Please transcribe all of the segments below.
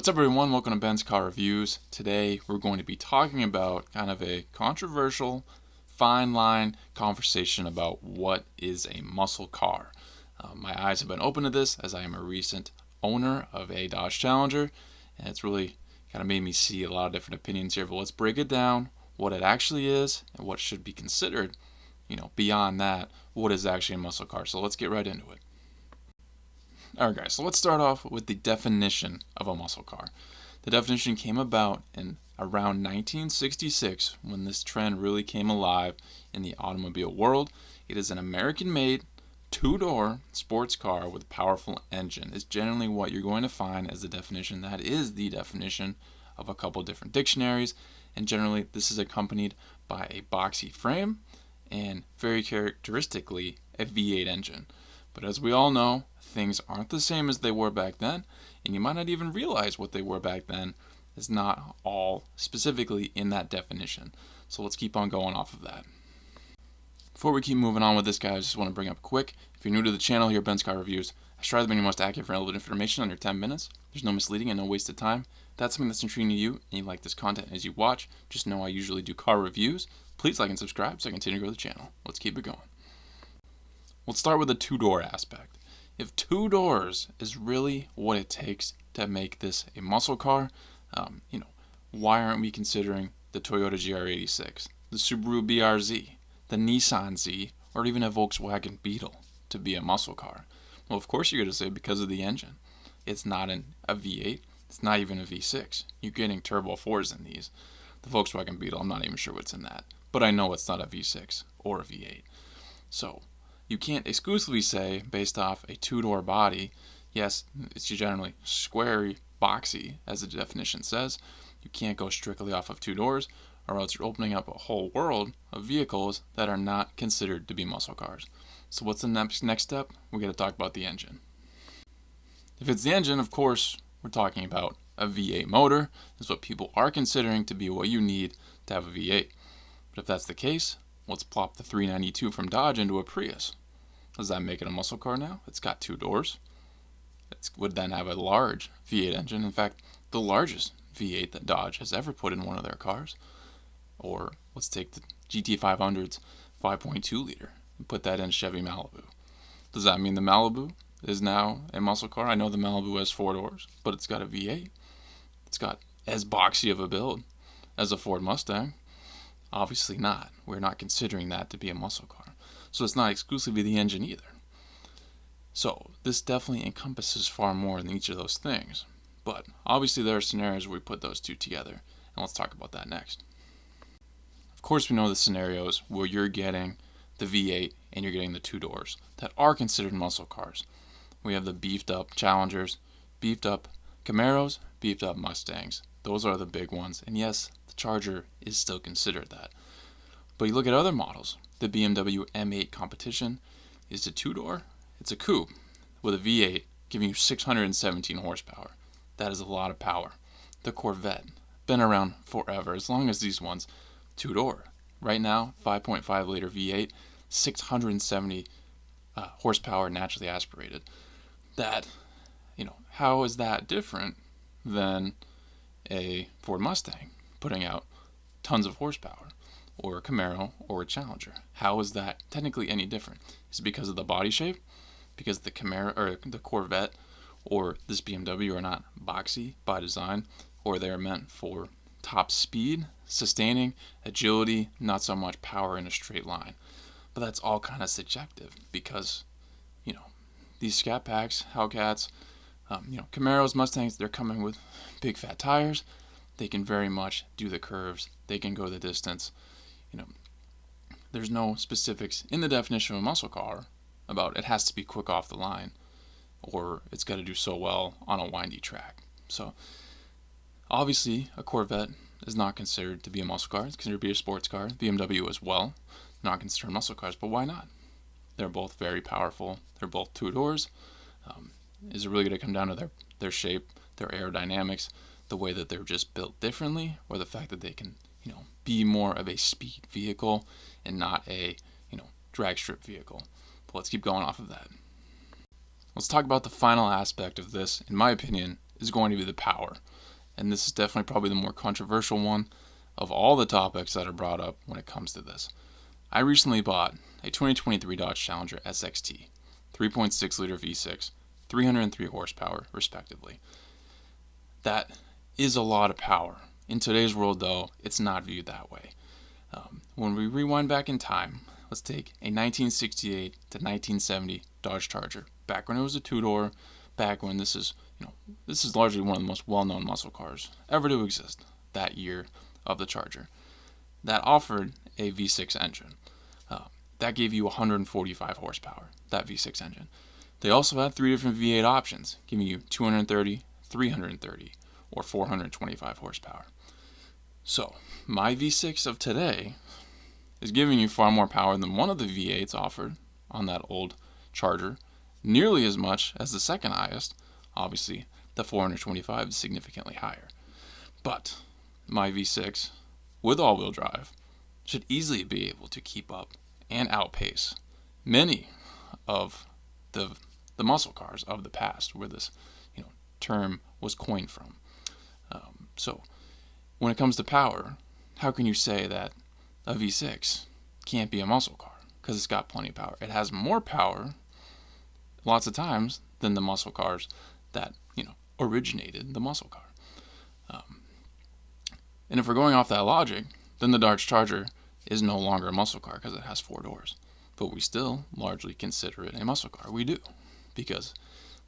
What's up, everyone? Welcome to Ben's Car Reviews. Today we're going to be talking about kind of a controversial, fine line conversation about what is a muscle car. My eyes have been open to this as I am a recent owner of a Dodge Challenger, and it's really kind of made me see a lot of different opinions here. But let's break it down, what it actually is, and what should be considered, beyond that, what is actually a muscle car. So let's get right into it. Alright guys, so let's start off with the definition of a muscle car. The definition came about in around 1966 when this trend really came alive in the automobile world. It is an American-made, two-door sports car with a powerful engine. It's generally what you're going to find as the definition. That is the definition of a couple different dictionaries, and generally this is accompanied by a boxy frame and very characteristically a V8 engine. But as we all know, things aren't the same as they were back then, and you might not even realize what they were back then is not all specifically in that definition. So let's keep on going off of that. Before we keep moving on with this, guys, I just want to bring up quick, if you're new to the channel here at Ben's Car Reviews, I strive to bring you most accurate and relevant information under 10 minutes. There's no misleading and no wasted time. If that's something that's intriguing to you and you like this content as you watch, just know I usually do car reviews. Please like and subscribe so I continue to grow the channel. Let's keep it going. Let's start with the two-door aspect. If two doors is really what it takes to make this a muscle car, why aren't we considering the Toyota GR86, the Subaru BRZ, the Nissan Z, or even a Volkswagen Beetle to be a muscle car? Well, of course you're going to say because of the engine. It's not a V8. It's not even a V6. You're getting turbo 4s in these. The Volkswagen Beetle, I'm not even sure what's in that, but I know it's not a V6 or a V8. So you can't exclusively say, based off a two-door body, yes, it's generally squarey, boxy, as the definition says. You can't go strictly off of two doors, or else you're opening up a whole world of vehicles that are not considered to be muscle cars. So what's the next step? We got to talk about the engine. If it's the engine, of course, we're talking about a V8 motor. Is what people are considering to be what you need to have a V8. But if that's the case, let's plop the 392 from Dodge into a Prius. Does that make it a muscle car now? It's got two doors. It would then have a large V8 engine. In fact, the largest V8 that Dodge has ever put in one of their cars. Or let's take the GT500's 5.2 liter and put that in Chevy Malibu. Does that mean the Malibu is now a muscle car? I know the Malibu has four doors, but it's got a V8. It's got as boxy of a build as a Ford Mustang. Obviously not. We're not considering that to be a muscle car. So it's not exclusively the engine either. So this definitely encompasses far more than each of those things. But obviously there are scenarios where we put those two together, and let's talk about that next. Of course we know the scenarios where you're getting the V8 and you're getting the two doors that are considered muscle cars. We have the beefed up Challengers, beefed up Camaros, beefed up Mustangs. Those are the big ones, and yes, the Charger is still considered that. But you look at other models. The BMW M8 Competition is a two-door. It's a coupe with a V8 giving you 617 horsepower. That is a lot of power. The Corvette, been around forever, as long as these ones, two-door. Right now, 5.5 liter V8, 670 horsepower naturally aspirated. That, how is that different than a Ford Mustang putting out tons of horsepower? Or a Camaro, or a Challenger? How is that technically any different? Is it because of the body shape? Because the Camaro or the Corvette or this BMW are not boxy by design, or they're meant for top speed, sustaining, agility, not so much power in a straight line. But that's all kind of subjective because, these Scat Packs, Hellcats, Camaros, Mustangs, they're coming with big fat tires. They can very much do the curves. They can go the distance. There's no specifics in the definition of a muscle car about it has to be quick off the line or it's got to do so well on a windy track. So obviously a Corvette is not considered to be a muscle car. It's considered to be a sports car. BMW as well, not considered muscle cars, but why not? They're both very powerful. They're both two doors. Is it really going to come down to their shape, their aerodynamics, the way that they're just built differently, or the fact that they can be more of a speed vehicle and not a drag strip vehicle? But let's keep going off of that. Let's talk about the final aspect of this, in my opinion, is going to be the power. And this is definitely probably the more controversial one of all the topics that are brought up when it comes to this. I recently bought a 2023 Dodge Challenger SXT, 3.6 liter V6, 303 horsepower, respectively. That is a lot of power. In today's world, though, it's not viewed that way. When we rewind back in time, let's take a 1968 to 1970 Dodge Charger, back when it was a two-door, back when this is largely one of the most well-known muscle cars ever to exist, that year of the Charger, that offered a V6 engine. That gave you 145 horsepower, that V6 engine. They also had 3 different V8 options, giving you 230, 330, or 425 horsepower. So, my V6 of today is giving you far more power than one of the V8s offered on that old Charger, nearly as much as the second highest. Obviously, the 425 is significantly higher. But my V6, with all-wheel drive, should easily be able to keep up and outpace many of the muscle cars of the past, where this term was coined from. So when it comes to power, how can you say that a V6 can't be a muscle car? Because it's got plenty of power. It has more power lots of times than the muscle cars that originated the muscle car. And if we're going off that logic, then the Dodge Charger is no longer a muscle car because it has 4 doors. But we still largely consider it a muscle car. We do. Because,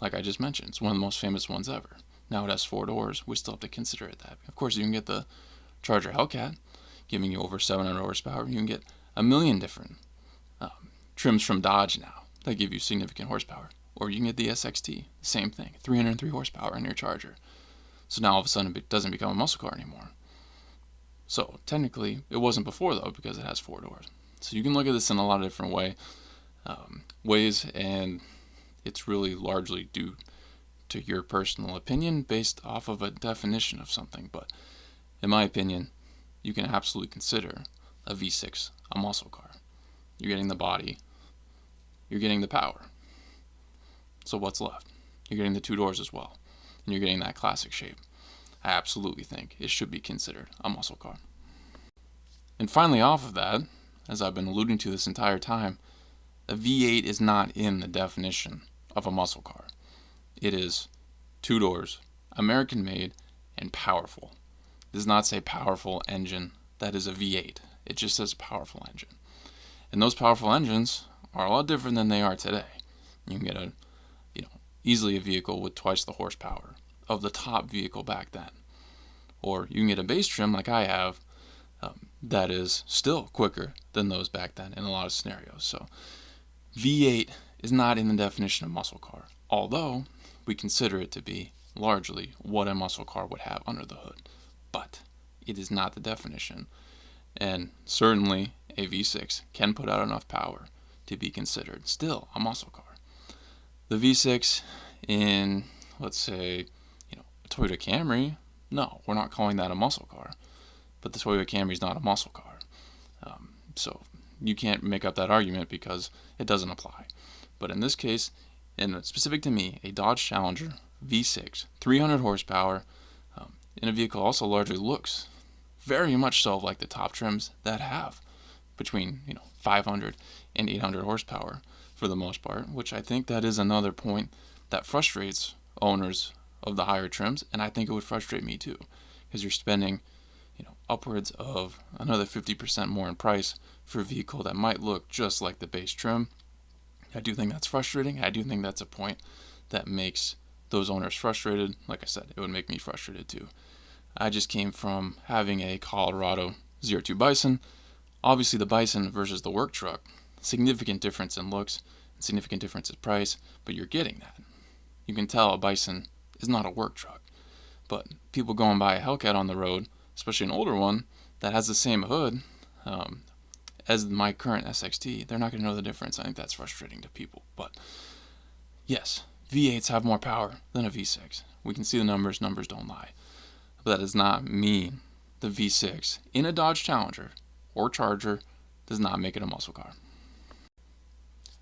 like I just mentioned, it's one of the most famous ones ever. Now it has 4 doors. We still have to consider it that. Of course, you can get the Charger Hellcat, giving you over 700 horsepower. You can get a million different trims from Dodge now that give you significant horsepower. Or you can get the SXT, same thing, 303 horsepower in your Charger. So now all of a sudden it doesn't become a muscle car anymore. So technically it wasn't before, though, because it has 4 doors. So you can look at this in a lot of different ways, and it's really largely due to your personal opinion based off of a definition of something. But in my opinion, you can absolutely consider a V6 a muscle car. You're getting the body, you're getting the power. So what's left? You're getting the 2 doors as well, and you're getting that classic shape. I absolutely think it should be considered a muscle car. And finally, off of that, as I've been alluding to this entire time, a V8 is not in the definition of a muscle car. It is 2 doors, American made, and powerful. It does not say powerful engine. That is a V8. It just says powerful engine. And those powerful engines are a lot different than they are today. You can get easily a vehicle with twice the horsepower of the top vehicle back then. Or you can get a base trim like I have that is still quicker than those back then in a lot of scenarios. So V8 is not in the definition of muscle car, although we consider it to be largely what a muscle car would have under the hood. But it is not the definition, and certainly a V6 can put out enough power to be considered still a muscle car. The V6 in, let's say, a Toyota Camry, no, we're not calling that a muscle car. But the Toyota Camry is not a muscle car. So you can't make up that argument because it doesn't apply. But in this case, and specific to me, a Dodge Challenger V6, 300 horsepower, in a vehicle also largely looks very much so like the top trims that have between 500 and 800 horsepower for the most part, which I think that is another point that frustrates owners of the higher trims, and I think it would frustrate me too, because you're spending upwards of another 50% more in price for a vehicle that might look just like the base trim. I do think that's frustrating. I do think that's a point that makes those owners frustrated. Like I said, it would make me frustrated too. I just came from having a Colorado 02 Bison. Obviously the Bison versus the work truck, significant difference in looks, significant difference in price, but you're getting that. You can tell a Bison is not a work truck. But people go and buy a Hellcat on the road, especially an older one, that has the same hood as my current SXT, they're not going to know the difference. I think that's frustrating to people. But yes, V8s have more power than a V6. We can see the numbers don't lie. But that does not mean the V6 in a Dodge Challenger or Charger does not make it a muscle car.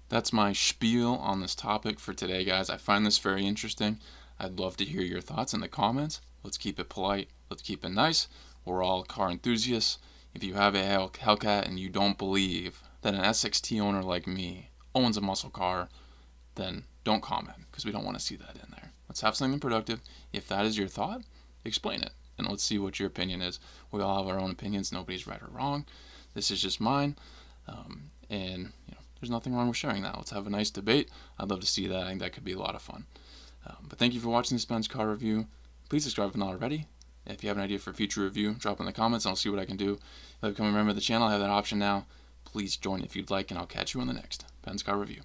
That's my spiel on this topic for today, guys. I find this very interesting. I'd love to hear your thoughts in the comments. Let's keep it polite. Let's keep it nice. We're all car enthusiasts. If you have a Hellcat and you don't believe that an SXT owner like me owns a muscle car, then don't comment, because we don't want to see that in there. Let's have something productive. If that is your thought, explain it, and let's see what your opinion is. We all have our own opinions. Nobody's right or wrong. This is just mine, and there's nothing wrong with sharing that. Let's have a nice debate. I'd love to see that. I think that could be a lot of fun. But thank you for watching this Ben's car review. Please subscribe if not already. If you have an idea for a future review, drop it in the comments and I'll see what I can do. If you become a member of the channel, I have that option now. Please join if you'd like, and I'll catch you on the next Ben's car review.